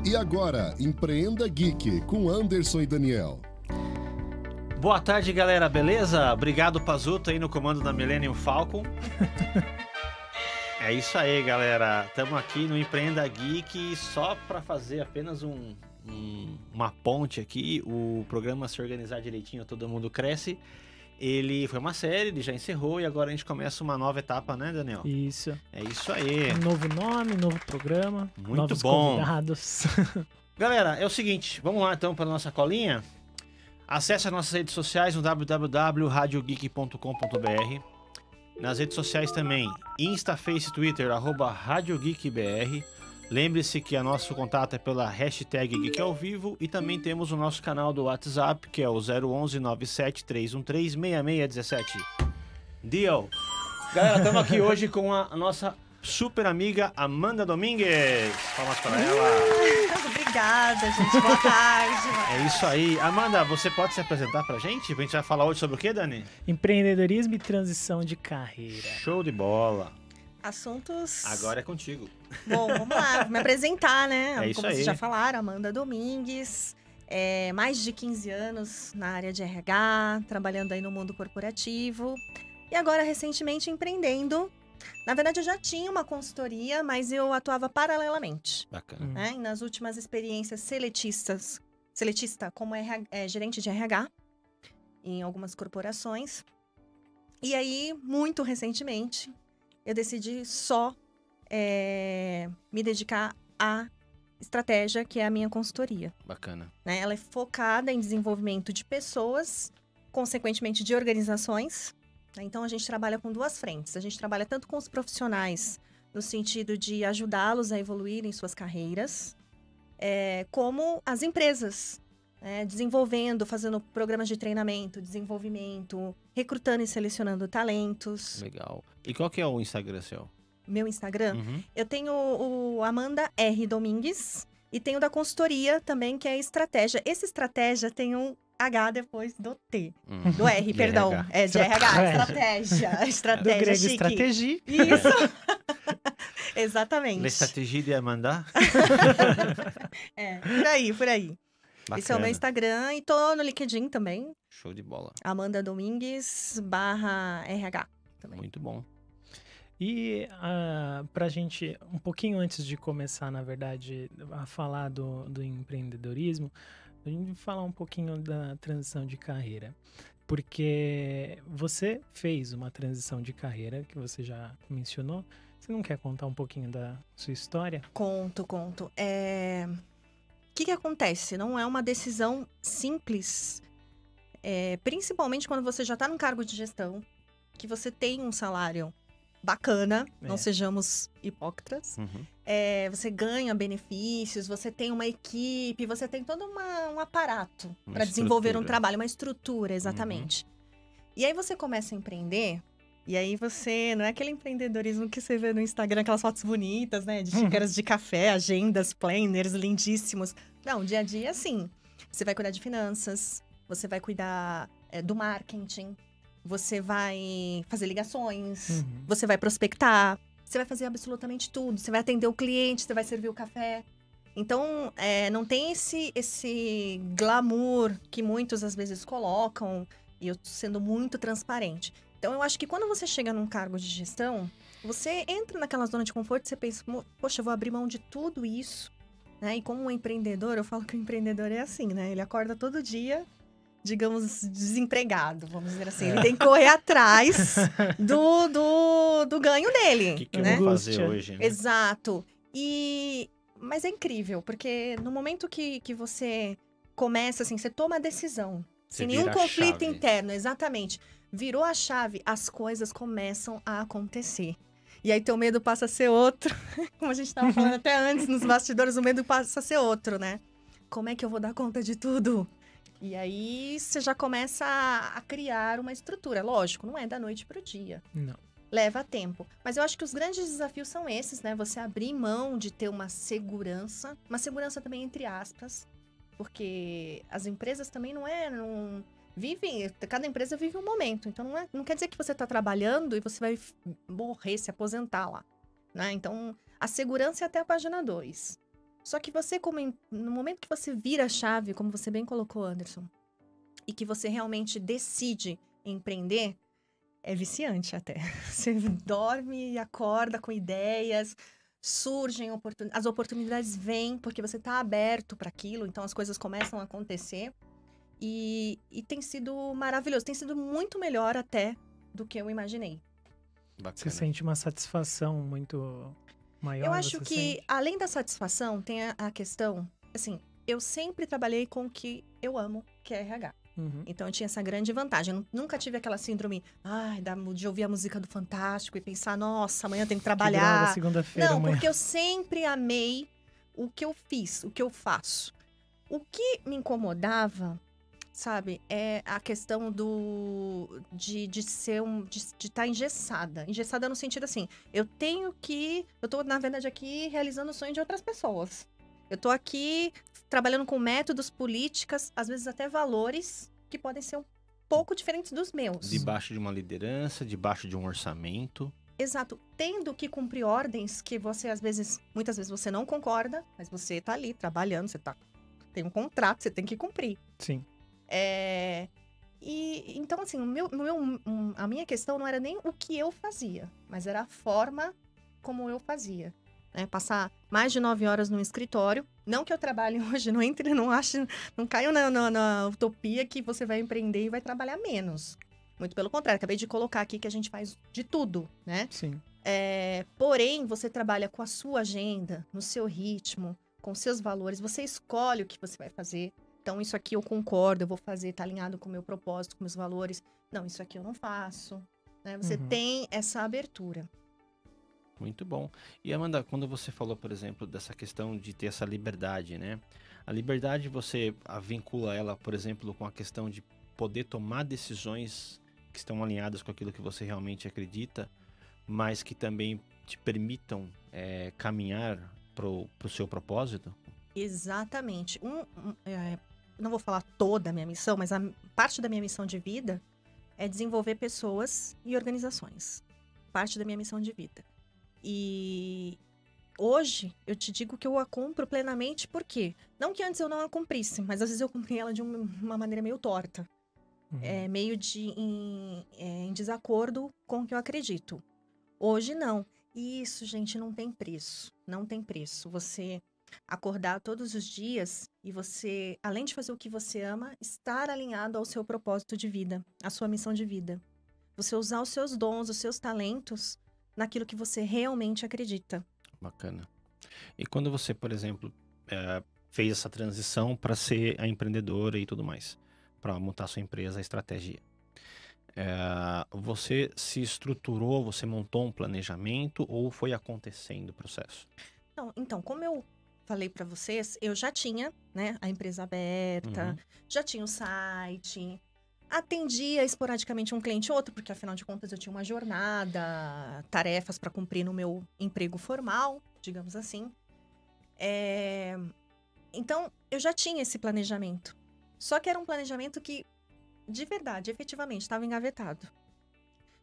E agora, Empreenda Geek, com Anderson e Daniel. Boa tarde, galera, beleza? Obrigado, Pazuto, aí no comando da Millennium Falcon. É isso aí, galera. Estamos aqui no Empreenda Geek só para fazer apenas uma ponte aqui. O programa Se Organizar Direitinho, Todo Mundo Cresce. Ele foi uma série, ele já encerrou e agora a gente começa uma nova etapa, né, Daniel? Isso. É isso aí. Um novo nome, novo programa, Muito novos bom. convidados. Galera, é o seguinte, vamos lá então para nossa colinha. Acesse as nossas redes sociais no www.radiogeek.com.br. Nas redes sociais também, Insta, Face, Twitter, @RadioGeekBR. Lembre-se que o nosso contato é pela hashtag Geek ao Vivo e também temos o nosso canal do WhatsApp, que é o 011 97 313 6617. Deal! Galera, estamos aqui hoje com a nossa super amiga Amanda Domingues. Palmas para ela. Obrigada, gente. Boa tarde. É isso aí. Amanda, você pode se apresentar pra gente? A gente vai falar hoje sobre o quê, Dani? Empreendedorismo e transição de carreira. Show de bola. Assuntos... Agora é contigo. Bom, vamos lá. Vou me apresentar, né? É isso Como aí. vocês já falaram, Amanda Domingues. Mais de 15 anos na área de RH, trabalhando aí no mundo corporativo. E agora, recentemente, empreendendo. Na verdade, eu já tinha uma consultoria, mas eu atuava paralelamente. Bacana. Né? E nas últimas experiências seletista como gerente de RH em algumas corporações. E aí, muito recentemente, eu decidi só me dedicar à estratégia, que é a minha consultoria. Bacana. Né? Ela é focada em desenvolvimento de pessoas, consequentemente de organizações. Então, a gente trabalha com duas frentes. A gente trabalha tanto com os profissionais, no sentido de ajudá-los a evoluir em suas carreiras, como as empresas, desenvolvendo, fazendo programas de treinamento, desenvolvimento, recrutando e selecionando talentos. Legal. E qual que é o Instagram seu? Meu Instagram, Uhum. eu tenho o Amanda R. Domingues e tenho da consultoria também, que é Estratégia. Esse Estratégia tem um H depois do T. Do R, De perdão. RH. É, de RH, Estratégia. estratégia. Do Estratégia, grego chique. estratégia. Isso. Exatamente. L'Estratégie de Amanda? Por aí. Bacana. Esse é o meu Instagram e tô no LinkedIn também. Show de bola. Amanda Domingues /RH também. Muito bom. E pra gente, um pouquinho antes de começar, na verdade, a falar do empreendedorismo, a gente vai falar um pouquinho da transição de carreira. Porque você fez uma transição de carreira, que você já mencionou. Você não quer contar um pouquinho da sua história? Conto. O que acontece? Não é uma decisão simples, principalmente quando você já está num cargo de gestão, que você tem um salário bacana, não sejamos hipócritas. Uhum. Você ganha benefícios, você tem uma equipe, você tem todo um aparato Uma para desenvolver um estrutura. trabalho, uma estrutura, exatamente. E aí você começa a empreender, e aí você, não é aquele empreendedorismo que você vê no Instagram, aquelas fotos bonitas, né? De xícaras de café, agendas, planners lindíssimos. Não, dia a dia, sim. Você vai cuidar de finanças, você vai cuidar do marketing, você vai fazer ligações, você vai prospectar, você vai fazer absolutamente tudo. Você vai atender o cliente, você vai servir o café. Então, não tem esse glamour que muitos às vezes colocam, e eu tô sendo muito transparente. Então, eu acho que quando você chega num cargo de gestão, você entra naquela zona de conforto e você pensa, poxa, eu vou abrir mão de tudo isso, né? E como um empreendedor, eu falo que o empreendedor é assim, né? Ele acorda todo dia, digamos, desempregado, vamos dizer assim. Ele tem que correr atrás do ganho dele. O que né? eu vou fazer Angústia. hoje, né? Exato. Mas é incrível, porque no momento que você começa, assim, você toma a decisão, Você sem nenhum vira a conflito chave. interno, exatamente. Virou a chave, as coisas começam a acontecer. E aí teu medo passa a ser outro. Como a gente estava falando até antes, nos bastidores, o medo passa a ser outro, né? Como é que eu vou dar conta de tudo? E aí você já começa a criar uma estrutura. Lógico, não é da noite pro dia. Não. Leva tempo. Mas eu acho que os grandes desafios são esses, né? Você abrir mão de ter uma segurança também entre aspas, porque as empresas também não vivem, cada empresa vive um momento. Então não quer dizer que você está trabalhando e você vai morrer, se aposentar lá, né? Então a segurança é até a página 2. Só que você, no momento que você vira a chave, como você bem colocou, Anderson, e que você realmente decide empreender, é viciante até. Você dorme e acorda com ideias, surgem as oportunidades vêm porque você está aberto para aquilo, então as coisas começam a acontecer. E tem sido maravilhoso, tem sido muito melhor até do que eu imaginei. Bacana. Você sente uma satisfação muito maior? Eu acho você que, sente? além da satisfação, tem a questão, assim, eu sempre trabalhei com o que eu amo, que é RH. Uhum. Então, eu tinha essa grande vantagem. Eu nunca tive aquela síndrome, de ouvir a música do Fantástico e pensar, nossa, amanhã eu tenho que Que droga, trabalhar. segunda-feira Não, amanhã. porque eu sempre amei o que eu fiz, o que eu faço. O que me incomodava, sabe, é a questão de estar engessada. Engessada no sentido assim, eu tô, na verdade, aqui realizando o sonho de outras pessoas. Eu tô aqui trabalhando com métodos, políticas, às vezes até valores que podem ser um pouco diferentes dos meus. Debaixo de uma liderança, debaixo de um orçamento. Exato. Tendo que cumprir ordens que você, muitas vezes você não concorda, mas você tá ali trabalhando, tem um contrato, você tem que cumprir. Sim. Então, assim, a minha questão não era nem o que eu fazia, mas era a forma como eu fazia. Né? Passar mais de 9 horas no escritório. Não que eu trabalhe hoje, não caio na utopia que você vai empreender e vai trabalhar menos. Muito pelo contrário, acabei de colocar aqui que a gente faz de tudo, né? Sim. Porém, você trabalha com a sua agenda, no seu ritmo, com seus valores, você escolhe o que você vai fazer. Então, isso aqui eu concordo, eu vou fazer, tá alinhado com o meu propósito, com meus valores. Não, isso aqui eu não faço. Né? Você tem essa abertura. Muito bom. E Amanda, quando você falou, por exemplo, dessa questão de ter essa liberdade, né? A liberdade você vincula ela, por exemplo, com a questão de poder tomar decisões que estão alinhadas com aquilo que você realmente acredita, mas que também te permitam caminhar pro seu propósito? Exatamente. Não vou falar toda a minha missão, mas a parte da minha missão de vida é desenvolver pessoas e organizações. Parte da minha missão de vida. E hoje eu te digo que eu a cumpro plenamente, por quê? Não que antes eu não a cumprisse, mas às vezes eu cumpri ela de uma maneira meio torta. Meio em desacordo com o que eu acredito. Hoje não. E isso, gente, não tem preço. Não tem preço. Você acordar todos os dias e você, além de fazer o que você ama, estar alinhado ao seu propósito de vida, à sua missão de vida. Você usar os seus dons, os seus talentos naquilo que você realmente acredita. Bacana. E quando você, por exemplo, fez essa transição para ser a empreendedora e tudo mais, para montar sua empresa, a estratégia, você se estruturou, você montou um planejamento ou foi acontecendo o processo? Então, como eu falei para vocês, eu já tinha, né, a empresa aberta, já tinha o site, atendia esporadicamente um cliente ou outro, porque afinal de contas eu tinha uma jornada, tarefas para cumprir no meu emprego formal, digamos assim. Então, eu já tinha esse planejamento. Só que era um planejamento que, de verdade, efetivamente, estava engavetado.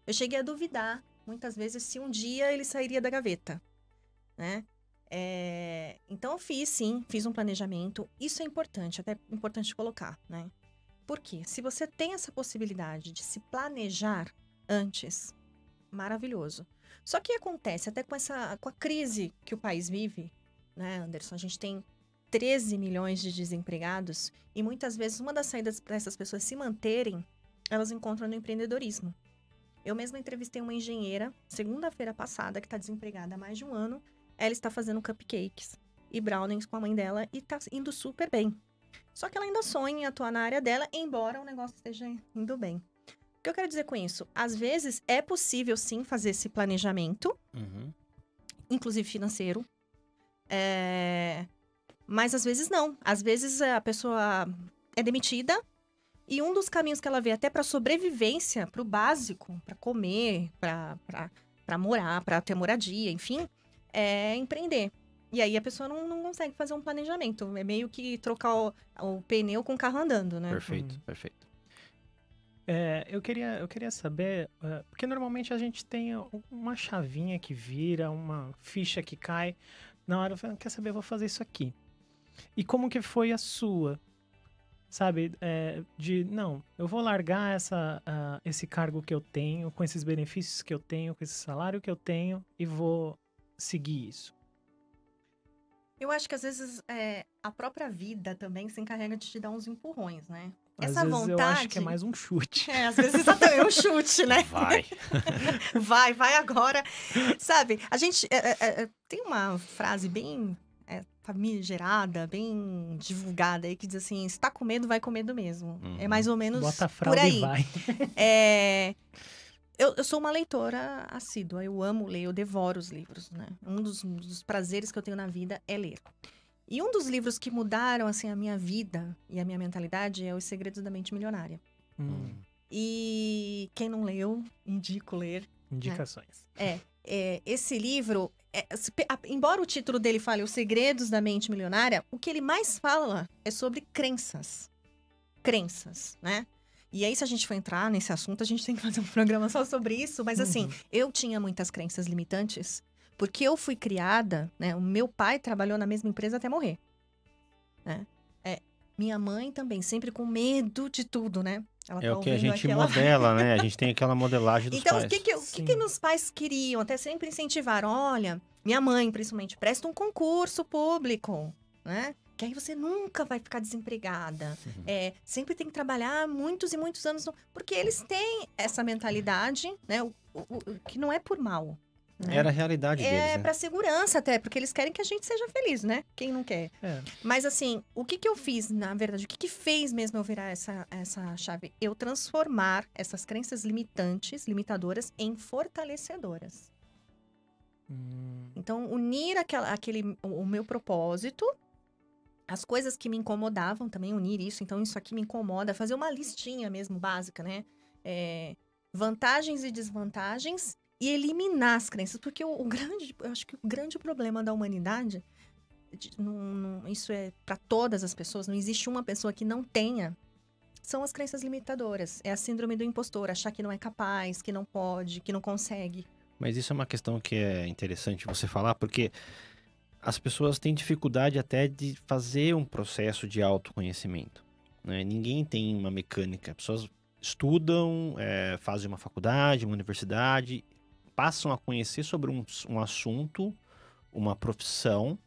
Eu cheguei a duvidar, muitas vezes, se um dia ele sairia da gaveta, né? Então, eu fiz um planejamento. Isso é importante, até importante colocar, né? Por quê? Se você tem essa possibilidade de se planejar antes, maravilhoso. Só que acontece, até com a crise que o país vive, né, Anderson? A gente tem 13 milhões de desempregados e muitas vezes uma das saídas para essas pessoas se manterem, elas encontram no empreendedorismo. Eu mesma entrevistei uma engenheira, segunda-feira passada, que está desempregada há mais de um ano. Ela está fazendo cupcakes e brownies com a mãe dela e está indo super bem. Só que ela ainda sonha em atuar na área dela, embora o negócio esteja indo bem. O que eu quero dizer com isso? Às vezes é possível, sim, fazer esse planejamento, inclusive financeiro, mas às vezes não. Às vezes a pessoa é demitida e um dos caminhos que ela vê até para sobrevivência, para o básico, para comer, para morar, para ter moradia, enfim, é empreender. E aí a pessoa não consegue fazer um planejamento. É meio que trocar o pneu com o carro andando, né? Perfeito, perfeito. Eu queria saber, porque normalmente a gente tem uma chavinha que vira, uma ficha que cai na hora eu falei, quer saber, eu vou fazer isso aqui. E como que foi a sua? Sabe, não, eu vou largar esse cargo que eu tenho, com esses benefícios que eu tenho, com esse salário que eu tenho, e vou seguir isso. Eu acho que às vezes a própria vida também se encarrega de te dar uns empurrões, né? Às Essa vezes vontade. eu acho que é mais um chute. Às vezes exatamente um chute, né? Vai. Vai agora. Sabe, a gente tem uma frase bem famigerada, bem divulgada aí, que diz assim, se tá com medo, vai com medo mesmo. É mais ou menos Bota a por fralda aí. e vai. Eu sou uma leitora assídua, eu amo ler, eu devoro os livros, né? Um dos prazeres que eu tenho na vida é ler. E um dos livros que mudaram, assim, a minha vida e a minha mentalidade é Os Segredos da Mente Milionária. E quem não leu, indico ler. Indicações. Esse livro, embora o título dele fale Os Segredos da Mente Milionária, o que ele mais fala é sobre crenças. Crenças, né? E aí, se a gente for entrar nesse assunto, a gente tem que fazer um programa só sobre isso. Mas assim, eu tinha muitas crenças limitantes, porque eu fui criada, né? O meu pai trabalhou na mesma empresa até morrer. Né? Minha mãe também, sempre com medo de tudo, né? Ela É o que a gente modela, né? A gente tem aquela modelagem dos então, pais. Então, o que meus pais queriam? Até sempre incentivaram. Olha, minha mãe, principalmente, presta um concurso público, né? Que aí você nunca vai ficar desempregada. Sempre tem que trabalhar muitos e muitos anos. Porque eles têm essa mentalidade, né? Que não é por mal. Né? Era a realidade deles, né? Pra segurança até, porque eles querem que a gente seja feliz, né? Quem não quer? Mas assim, o que eu fiz, na verdade? O que fez mesmo eu virar essa chave? Eu transformar essas crenças limitantes, limitadoras, em fortalecedoras. Então, unir o meu propósito, as coisas que me incomodavam também, unir isso. Então, isso aqui me incomoda. Fazer uma listinha mesmo, básica, né? Vantagens e desvantagens. E eliminar as crenças. Porque eu acho que o grande problema da humanidade, isso é para todas as pessoas, não existe uma pessoa que não tenha, são as crenças limitadoras. É a síndrome do impostor, achar que não é capaz, que não pode, que não consegue. Mas isso é uma questão que é interessante você falar, porque as pessoas têm dificuldade até de fazer um processo de autoconhecimento. Né? Ninguém tem uma mecânica. As pessoas estudam, fazem uma faculdade, uma universidade, passam a conhecer sobre um assunto, uma profissão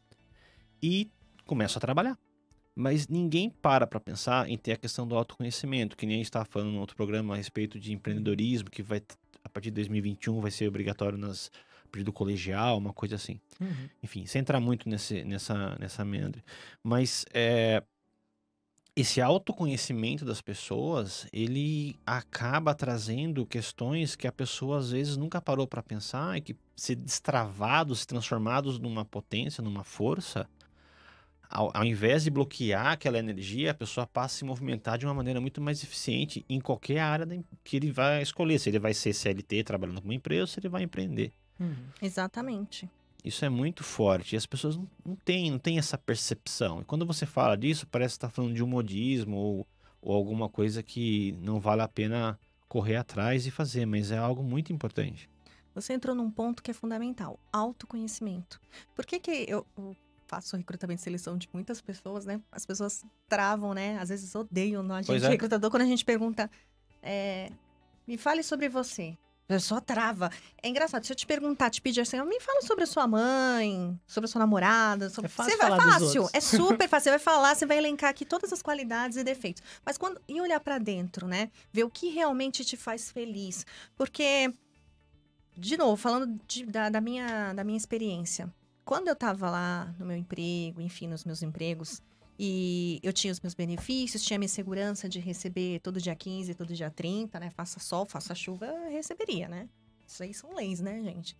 e começam a trabalhar. Mas ninguém para pensar em ter a questão do autoconhecimento, que nem a gente estava falando no outro programa a respeito de empreendedorismo, que vai, a partir de 2021 vai ser obrigatório a partir do colegial, uma coisa assim. Enfim, sem entrar muito nessa meandre. Mas esse autoconhecimento das pessoas, ele acaba trazendo questões que a pessoa às vezes nunca parou para pensar e que se destravados, se transformados numa potência, numa força, ao invés de bloquear aquela energia, a pessoa passa a se movimentar de uma maneira muito mais eficiente em qualquer área que ele vai escolher. Se ele vai ser CLT trabalhando com uma empresa, ou se ele vai empreender. Exatamente. Isso é muito forte e as pessoas não têm essa percepção. E quando você fala disso, parece que está falando de um modismo ou alguma coisa que não vale a pena correr atrás e fazer, mas é algo muito importante. Você entrou num ponto que é fundamental, autoconhecimento. Por que eu faço recrutamento e seleção de muitas pessoas, né? As pessoas travam, né? Às vezes odeiam a gente, recrutador, quando a gente pergunta, me fale sobre você. A pessoa trava. É engraçado, se eu te perguntar, te pedir assim, me fala sobre a sua mãe, sobre a sua namorada. É fácil falar dos outros. É super fácil. Você vai falar, você vai elencar aqui todas as qualidades e defeitos. Mas e olhar pra dentro, né? Ver o que realmente te faz feliz. Porque, de novo, falando da minha experiência. Quando eu tava lá no meu emprego, enfim, nos meus empregos, e eu tinha os meus benefícios, tinha a minha segurança de receber todo dia 15, todo dia 30, né? Faça sol, faça chuva, eu receberia, né? Isso aí são leis, né, gente?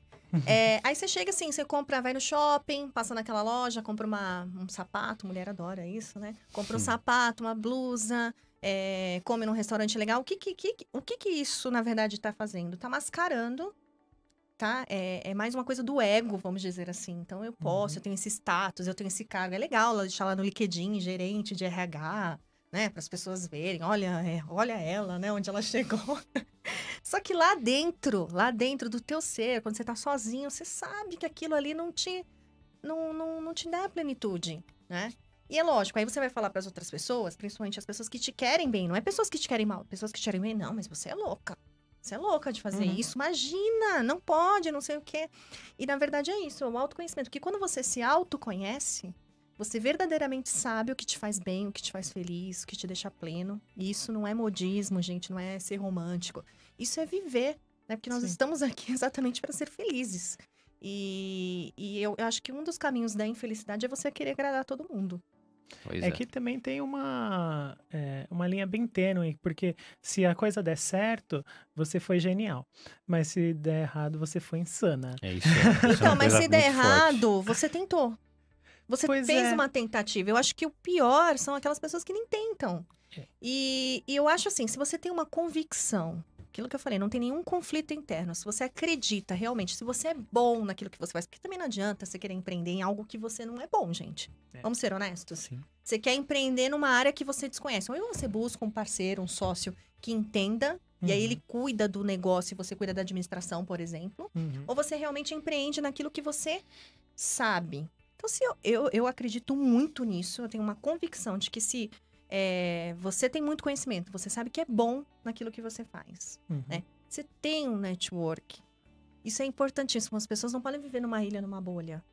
Aí você chega assim, você compra, vai no shopping, passa naquela loja, compra um sapato, mulher adora isso, né? Compra um sapato, uma blusa, come num restaurante legal. O que isso, na verdade, tá fazendo? Tá mascarando, tá? É mais uma coisa do ego, vamos dizer assim. Então, eu tenho esse status, eu tenho esse cargo. É legal deixar lá no LinkedIn, gerente de RH, né? Para as pessoas verem, olha ela, né? Onde ela chegou. Só que lá dentro do teu ser, quando você tá sozinho, você sabe que aquilo ali não te não te dá plenitude, né? E é lógico, aí você vai falar para as outras pessoas, principalmente as pessoas que te querem bem, não é pessoas que te querem mal, pessoas que te querem bem, não, mas você é louca. Você é louca de fazer isso, imagina, não pode, não sei o quê. E na verdade é isso, é o autoconhecimento, que quando você se autoconhece, você verdadeiramente sabe o que te faz bem, o que te faz feliz, o que te deixa pleno. E isso não é modismo, gente, não é ser romântico. Isso é viver, né? Porque nós estamos aqui exatamente para ser felizes. E eu acho que um dos caminhos da infelicidade é você querer agradar todo mundo. Pois É que também tem uma linha bem tênue, porque se a coisa der certo, você foi genial. Mas se der errado, você foi insana. É isso. Isso é Então, uma mas coisa se der muito forte. errado, você tentou. Você Pois fez é. uma tentativa. Eu acho que o pior são aquelas pessoas que nem tentam. É. E eu acho assim, se você tem uma convicção, aquilo que eu falei, não tem nenhum conflito interno. Se você acredita realmente, se você é bom naquilo que você faz, porque também não adianta você querer empreender em algo que você não é bom, gente. Vamos ser honestos? Sim. Você quer empreender numa área que você desconhece. Ou você busca um parceiro, um sócio que entenda, e aí ele cuida do negócio e você cuida da administração, por exemplo. Ou você realmente empreende naquilo que você sabe. Então, se eu acredito muito nisso, eu tenho uma convicção de que se você tem muito conhecimento, você sabe que é bom naquilo que você faz, né? Você tem um network. Isso é importantíssimo. As pessoas não podem viver numa ilha, numa bolha.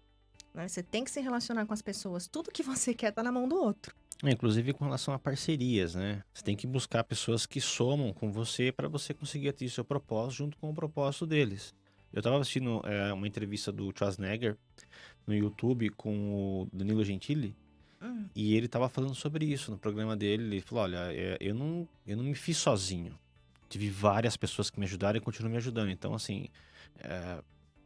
Né? Você tem que se relacionar com as pessoas. Tudo que você quer tá na mão do outro. Inclusive com relação a parcerias, né? Você tem que buscar pessoas que somam com você para você conseguir atingir seu propósito junto com o propósito deles. Eu tava assistindo uma entrevista do Schwarzenegger no YouTube com o Danilo Gentili e ele tava falando sobre isso no programa dele. Ele falou, olha, eu não me fiz sozinho. Tive várias pessoas que me ajudaram e continuam me ajudando. Então, assim,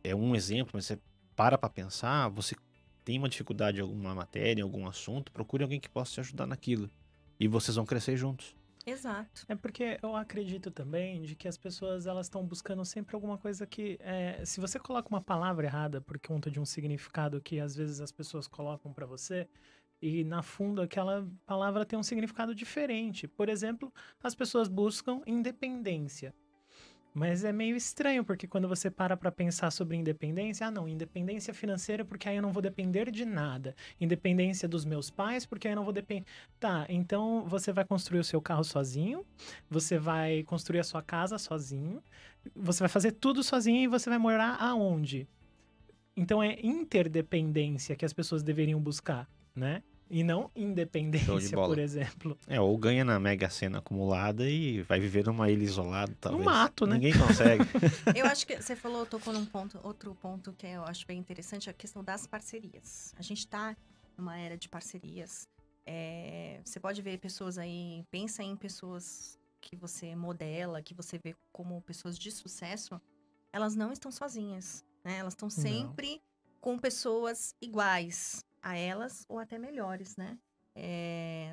é um exemplo, mas você para pensar, você tem uma dificuldade em alguma matéria, em algum assunto, procure alguém que possa te ajudar naquilo. E vocês vão crescer juntos. Exato. É porque eu acredito também de que as pessoas elas estão buscando sempre alguma coisa que... se você coloca uma palavra errada por conta de um significado que às vezes as pessoas colocam pra você, e na fundo aquela palavra tem um significado diferente. Por exemplo, as pessoas buscam independência. Mas é meio estranho, porque quando você para pra pensar sobre independência, não, independência financeira porque aí eu não vou depender de nada. Independência dos meus pais porque aí eu não vou depender... Tá, então você vai construir o seu carro sozinho, você vai construir a sua casa sozinho, você vai fazer tudo sozinho e você vai morar aonde? Então é interdependência que as pessoas deveriam buscar, né? E não independência, por exemplo. Ou ganha na Mega Sena acumulada e vai viver numa ilha isolada, talvez. No mato, né? Ninguém consegue. Eu acho que você tocou num outro ponto que eu acho bem interessante, a questão das parcerias. A gente tá numa era de parcerias. Você pode ver pessoas aí, pensa em pessoas que você modela, que você vê como pessoas de sucesso, elas não estão sozinhas, né? Elas estão sempre com pessoas iguais a elas ou até melhores, né?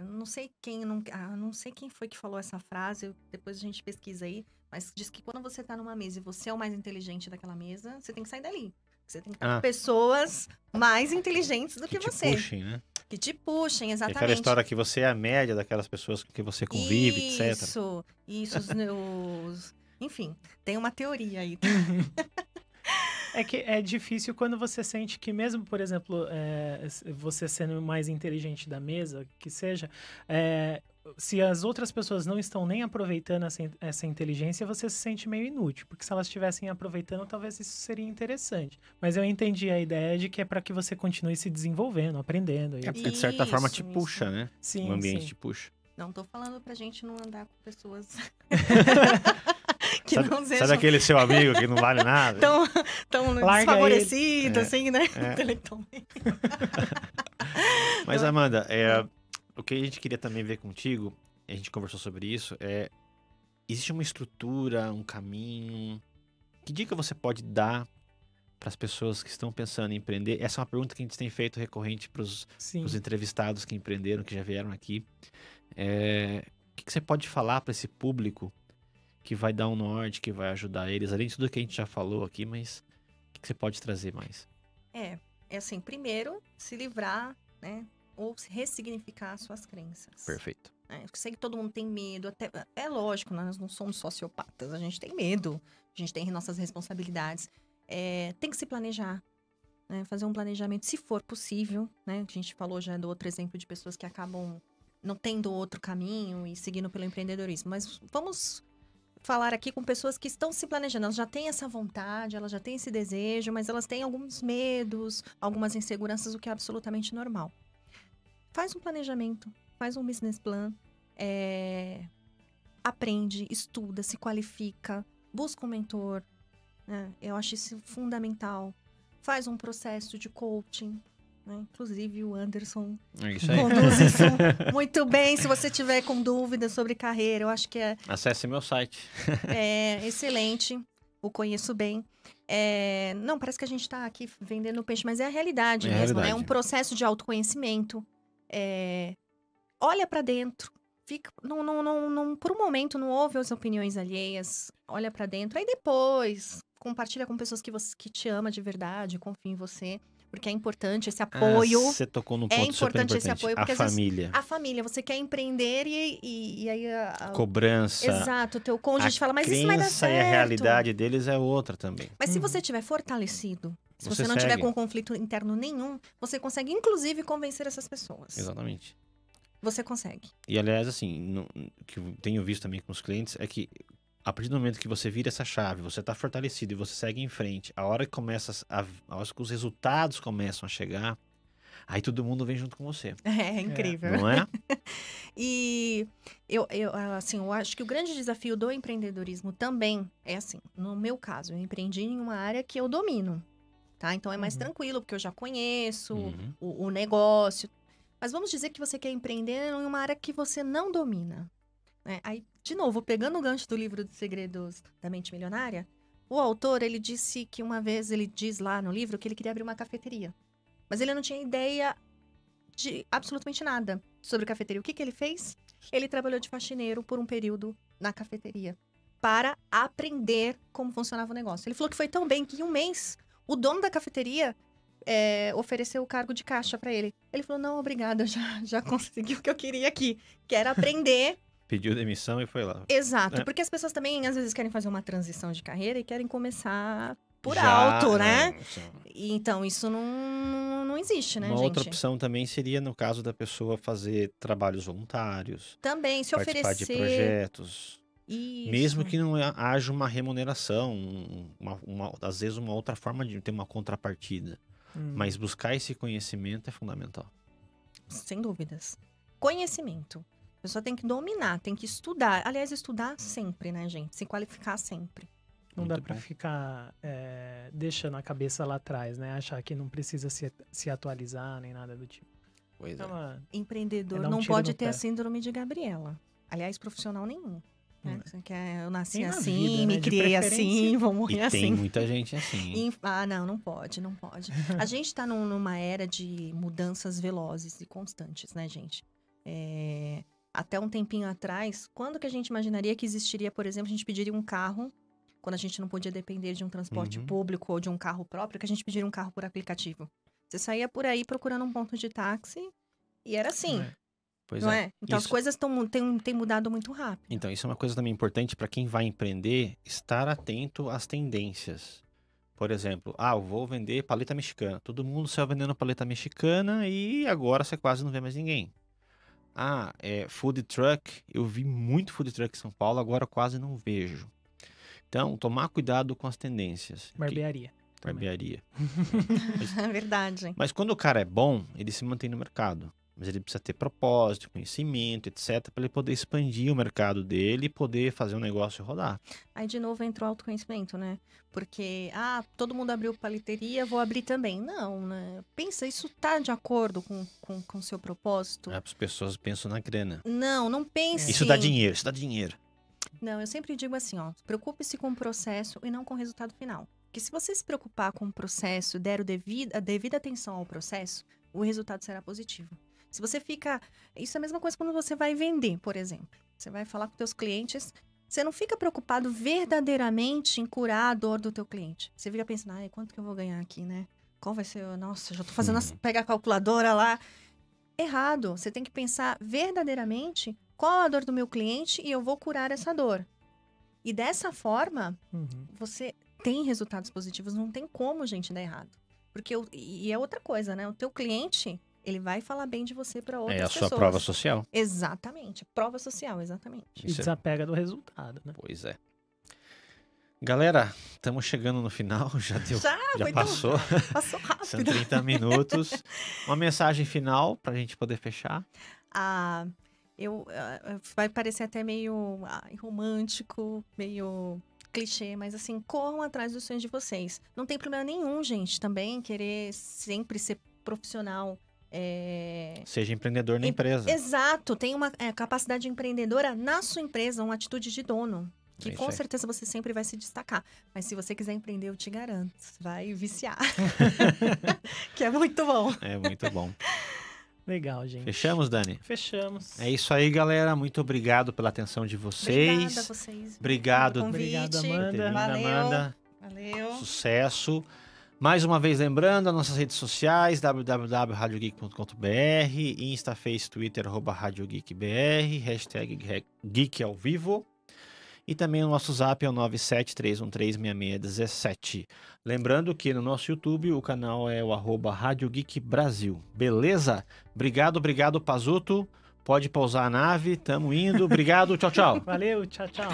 Não sei quem foi que falou essa frase, depois a gente pesquisa aí, mas diz que quando você tá numa mesa e você é o mais inteligente daquela mesa, você tem que sair dali. Você tem que ter pessoas mais inteligentes do que você. Que te puxem, né? Que te puxem, exatamente. Aquela história que você é a média daquelas pessoas com que você convive, etc. Isso, enfim, tem uma teoria aí. É que é difícil quando você sente que mesmo, por exemplo, você sendo o mais inteligente da mesa, que seja, se as outras pessoas não estão nem aproveitando essa inteligência, você se sente meio inútil. Porque se elas estivessem aproveitando, talvez isso seria interessante. Mas eu entendi a ideia de que é para que você continue se desenvolvendo, aprendendo. Porque de certa forma te puxa, né? Sim, o ambiente te puxa. Não tô falando pra gente não andar com pessoas... Sabe aquele seu amigo que não vale nada? Tão desfavorecido, assim, né? Mas, Amanda, o que a gente queria também ver contigo, a gente conversou sobre isso, existe uma estrutura, um caminho? Que dica você pode dar para as pessoas que estão pensando em empreender? Essa é uma pergunta que a gente tem feito recorrente para os entrevistados que empreenderam, que já vieram aqui. O que você pode falar para esse público que vai dar um norte, que vai ajudar eles, além de tudo que a gente já falou aqui, mas o que você pode trazer mais? É assim, primeiro, se livrar, né, ou ressignificar as suas crenças. Perfeito. Eu sei que todo mundo tem medo, até, é lógico, nós não somos sociopatas, a gente tem medo, a gente tem nossas responsabilidades, tem que se planejar, né? Fazer um planejamento, se for possível, né? A gente falou já do outro exemplo de pessoas que acabam não tendo outro caminho e seguindo pelo empreendedorismo. Mas vamos falar aqui com pessoas que estão se planejando. Elas já têm essa vontade, elas já têm esse desejo, mas elas têm alguns medos, algumas inseguranças, o que é absolutamente normal. Faz um planejamento, faz um business plan, aprende, estuda, se qualifica, busca um mentor, né? Eu acho isso fundamental. Faz um processo de coaching, né? Inclusive o Anderson É isso aí. conduz isso muito bem. Se você tiver com dúvidas sobre carreira, eu acho que Acesse meu site. é excelente. O conheço bem. Não, parece que a gente está aqui vendendo peixe, mas é a realidade É a mesmo, né? É realidade. um processo de autoconhecimento. Olha para dentro. Fica, por um momento, não ouve as opiniões alheias. Olha para dentro. Aí depois, compartilha com pessoas que te ama de verdade, confia em você. Porque é importante esse apoio. Você tocou num É ponto super importante esse importante. apoio, A porque às vezes família. A família, você quer empreender e aí... Cobrança. Exato, o teu cônjuge A fala, mas isso vai dar crença certo. e a realidade deles é outra também. Mas se você estiver fortalecido, se Você você não tiver segue. com conflito interno nenhum, você consegue, inclusive, convencer essas pessoas. Exatamente. Você consegue. E, aliás, assim, o que eu tenho visto também com os clientes é que a partir do momento que você vira essa chave, você está fortalecido e você segue em frente, a hora que a hora que os resultados começam a chegar, aí todo mundo vem junto com você. É incrível. Não é? E eu acho que o grande desafio do empreendedorismo também é assim, no meu caso, eu empreendi em uma área que eu domino, tá? Então é mais tranquilo, porque eu já conheço Uhum. o negócio. Mas vamos dizer que você quer empreender em uma área que você não domina, né? Aí, de novo, pegando o gancho do livro dos Segredos da Mente Milionária, o autor, ele disse que uma vez, ele diz lá no livro que ele queria abrir uma cafeteria. Mas ele não tinha ideia de absolutamente nada sobre cafeteria. O que ele fez? Ele trabalhou de faxineiro por um período na cafeteria para aprender como funcionava o negócio. Ele falou que foi tão bem que em um mês, o dono da cafeteria ofereceu o cargo de caixa para ele. Ele falou, não, obrigada, já consegui o que eu queria aqui, que era aprender. Pediu demissão e foi lá. Exato, É. porque as pessoas também, às vezes, querem fazer uma transição de carreira e querem começar por Já, alto, né? Isso. E, então, isso não existe, né, Uma gente? outra opção também seria, no caso da pessoa, fazer trabalhos voluntários, Também, se participar de oferecer... projetos. Isso. Mesmo que não haja uma remuneração, às vezes uma outra forma de ter uma contrapartida. Mas buscar esse conhecimento é fundamental. Sem dúvidas. Conhecimento. A pessoa tem que dominar, tem que estudar. Aliás, estudar sempre, né, gente? Se qualificar sempre. Não Muito dá pra bom. ficar deixando a cabeça lá atrás, né? Achar que não precisa se atualizar nem nada do tipo. Pois É uma- Empreendedor dar um não tiro pode no ter a pé. síndrome de Gabriela. Aliás, profissional nenhum. Né? Você quer, eu nasci Nem na assim, vida, né? me De criei preferência. assim, vou E morrer tem assim. muita gente assim. Não pode. A gente tá numa era de mudanças velozes e constantes, né, gente? Até um tempinho atrás, quando que a gente imaginaria que existiria, por exemplo, a gente pediria um carro, quando a gente não podia depender de um transporte Uhum. público ou de um carro próprio, que a gente pediria um carro por aplicativo. Você saía por aí procurando um ponto de táxi e era assim, Pois não é. é? Então as Isso- coisas têm mudado muito rápido. Então, isso é uma coisa também importante para quem vai empreender, estar atento às tendências. Por exemplo, eu vou vender paleta mexicana. Todo mundo saiu vendendo paleta mexicana e agora você quase não vê mais ninguém. Food truck. Eu vi muito food truck em São Paulo, agora quase não vejo. Então, tomar cuidado com as tendências. Barbearia. também. Barbearia. É verdade. Mas quando o cara é bom, ele se mantém no mercado. Mas ele precisa ter propósito, conhecimento, etc., para ele poder expandir o mercado dele e poder fazer o negócio rodar. Aí, de novo, entra o autoconhecimento, né? Porque, todo mundo abriu paleteria, vou abrir também. Não, né? Pensa, isso tá de acordo com o seu propósito? As pessoas pensam na grana. Não pense. Isso dá dinheiro, isso dá dinheiro. Não, eu sempre digo assim, preocupe-se com o processo e não com o resultado final. Porque se você se preocupar com o processo, der a devida atenção ao processo, o resultado será positivo. Se você fica... Isso é a mesma coisa quando você vai vender, por exemplo. Você vai falar com seus clientes, você não fica preocupado verdadeiramente em curar a dor do teu cliente. Você fica pensando, quanto que eu vou ganhar aqui, né? Qual vai ser... Nossa, já tô fazendo... Pega a calculadora lá. Errado. Você tem que pensar verdadeiramente qual a dor do meu cliente e eu vou curar essa dor. E dessa forma, Uhum. você tem resultados positivos. Não tem como, gente, dar errado. Porque e é outra coisa, né? O teu cliente, ele vai falar bem de você para outras É a pessoas. sua prova social. Exatamente. Prova social, exatamente. E desapega do resultado, né? Pois é. Galera, estamos chegando no final, já foi passou. Passou São rápido. 30 minutos. Uma mensagem final pra gente poder fechar. Vai parecer até meio romântico, meio clichê, mas assim, corram atrás dos sonhos de vocês. Não tem problema nenhum, gente, também querer sempre ser profissional. Seja empreendedor na empresa. Exato, tem uma capacidade empreendedora na sua empresa, uma atitude de dono. Que Isso com aí. certeza você sempre vai se destacar. Mas se você quiser empreender, eu te garanto, você vai viciar. Que é muito bom. É muito bom. Legal, gente. Fechamos, Dani? Fechamos. É isso aí, galera. Muito obrigado pela atenção de vocês. Obrigada a vocês. Obrigado. pelo convite. Obrigado, Amanda. Por ter vindo, Valeu. Amanda. Valeu. Sucesso. Mais uma vez lembrando, as nossas redes sociais, www.radiogeek.com.br, Insta, Face, Twitter, @radiogeekbr, hashtag Geek ao Vivo. E também o nosso zap é o 973136617. Lembrando que no nosso YouTube o canal é o @Rádio Geek Brasil. Beleza? Obrigado, Pazuto. Pode pousar a nave, tamo indo. Obrigado, tchau, tchau. Valeu, tchau, tchau.